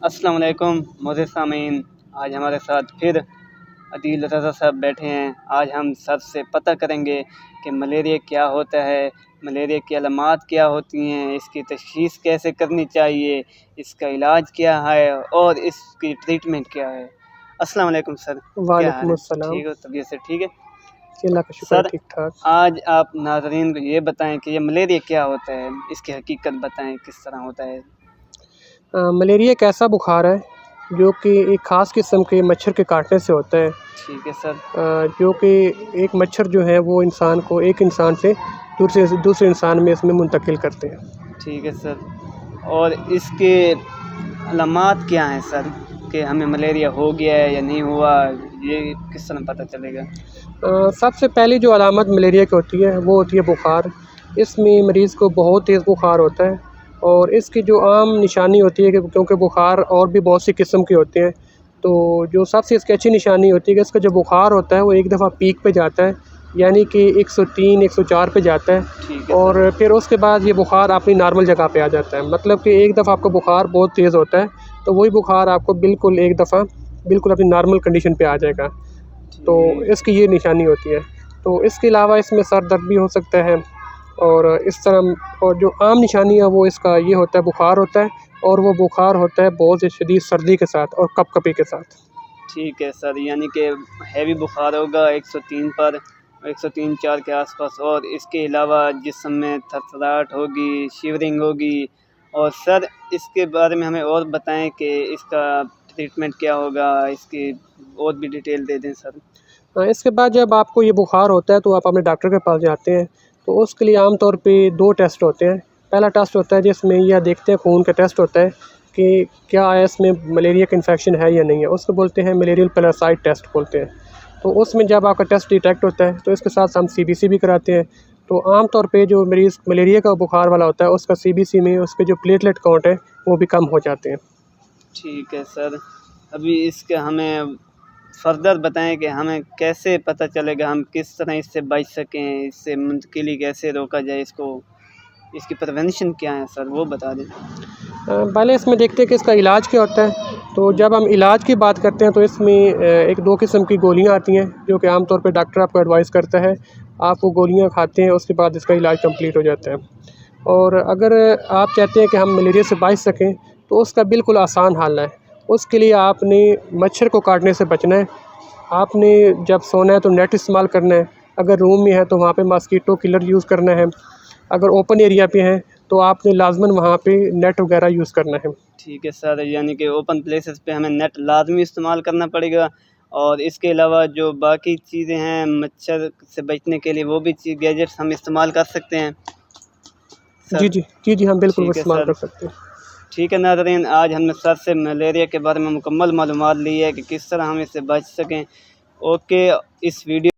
अस्सलाम वालेकुम मोअज़्ज़िज़ सामीन। आज हमारे साथ फिर अदील रज़ा साहब बैठे हैं। आज हम सर से पता करेंगे कि मलेरिया क्या होता है, मलेरिया की अलामात क्या होती हैं, इसकी तशख़ीस कैसे करनी चाहिए, इसका इलाज क्या है और इसकी ट्रीटमेंट क्या है। अस्सलाम वालेकुम सर, क्या हाल वालेकुम है? अस्सलाम। ठीक हो, तबीयत से ठीक है? अल्लाह का शुक्र है, सर, ठीक ठाक। आज आप नाज़रीन को ये बताएं कि ये मलेरिया क्या होता है, इसकी हकीकत बताएं किस तरह होता है। मलेरिया एक ऐसा बुखार है जो कि एक ख़ास किस्म के मच्छर के काटने से होता है। ठीक है सर। जो कि एक मच्छर जो है वो इंसान को एक इंसान से दूसरे इंसान में इसमें मुंतकिल करते हैं। ठीक है सर। और इसके अलामात क्या हैं सर, कि हमें मलेरिया हो गया है या नहीं हुआ, ये किस तरह पता चलेगा? सबसे पहली जो अलामत मलेरिया की होती है वो होती है बुखार। इसमें मरीज़ को बहुत तेज़ बुखार होता है और इसकी जो आम निशानी होती है कि क्योंकि बुखार और भी बहुत सी किस्म के होते हैं, तो जो सबसे इसकी अच्छी निशानी होती है कि इसका जो बुखार होता है वो एक दफ़ा पीक पे जाता है, यानी कि 103 104 पे जाता है ठीक है सर। और फिर उसके बाद ये बुखार अपनी नॉर्मल जगह पे आ जाता है। मतलब कि एक दफ़ा आपका बुखार बहुत तेज़ होता है तो वही बुखार आपको बिल्कुल एक दफ़ा बिल्कुल अपनी नॉर्मल कंडीशन पे आ जाएगा। तो ठीक। इसकी ये निशानी होती है। तो इसके अलावा इसमें सर दर्द भी हो सकता है और इस तरह, और जो आम निशानी है वो इसका ये होता है, बुखार होता है और वो बुखार होता है बहुत शदीद सर्दी के साथ और कपकपी के साथ। ठीक है सर, यानी कि हैवी बुखार होगा 103 पर, 103-4 के आसपास, और इसके अलावा जिस्म में थरथराहट होगी, शिवरिंग होगी। और सर, इसके बारे में हमें और बताएं कि इसका ट्रीटमेंट क्या होगा, इसकी और भी डिटेल दे दें सर। इसके बाद जब आपको ये बुखार होता है तो आप अपने डॉक्टर के पास जाते हैं, तो उसके लिए आम तौर पे 2 टेस्ट होते हैं। पहला टेस्ट होता है जिसमें यह देखते हैं, खून का टेस्ट होता है कि क्या इसमें मलेरिया का इन्फेक्शन है या नहीं है। उसको बोलते हैं मलेरियल पैरासाइट टेस्ट बोलते हैं। तो उसमें जब आपका टेस्ट डिटेक्ट होता है तो इसके साथ हम सीबीसी भी कराते हैं। तो आम तौर पे जो मरीज़ मलेरिया का बुखार वाला होता है उसका सीबीसी में उसके जो प्लेटलेट काउंट है वो भी कम हो जाते हैं। ठीक है सर। अभी इसका हमें फ़र्दर बताएं कि हमें कैसे पता चलेगा, हम किस तरह इससे बच सकें, इससे मुंतकिली कैसे रोका जाए इसको, इसकी प्रिवेंशन क्या है सर, वो बता दें। पहले इसमें देखते हैं कि इसका इलाज क्या होता है। तो जब हम इलाज की बात करते हैं तो इसमें 1-2 किस्म की गोलियाँ आती हैं जो कि आम तौर पे डॉक्टर आपको एडवाइस करता है। आप वो गोलियाँ खाते हैं, उसके बाद इसका इलाज कंप्लीट हो जाता है। और अगर आप चाहते हैं कि हम मलेरिया से बच सकें तो उसका बिल्कुल आसान हल है। उसके लिए आपने मच्छर को काटने से बचना है। आपने जब सोना है तो नेट इस्तेमाल करना है। अगर रूम में है तो वहाँ पे मॉस्किटो किलर यूज़ करना है। अगर ओपन एरिया पे हैं तो आपने लाज़मन वहाँ पे नेट वगैरह यूज़ करना है। ठीक है सर, यानी कि ओपन प्लेसेस पे हमें नेट लाजमी इस्तेमाल करना पड़ेगा। और इसके अलावा जो बाकी चीज़ें हैं मच्छर से बचने के लिए, वो भी गैजेट्स हम इस्तेमाल कर सकते हैं जी, सर। जी। जी, जी, हम बिल्कुल वो ठीक है इस्तेमाल सर। कर सकते हैं। ठीक है नाज़रीन, आज हमने सर से मलेरिया के बारे में मुकम्मल मालूमात ली है कि किस तरह हम इससे बच सकें। ओके, इस वीडियो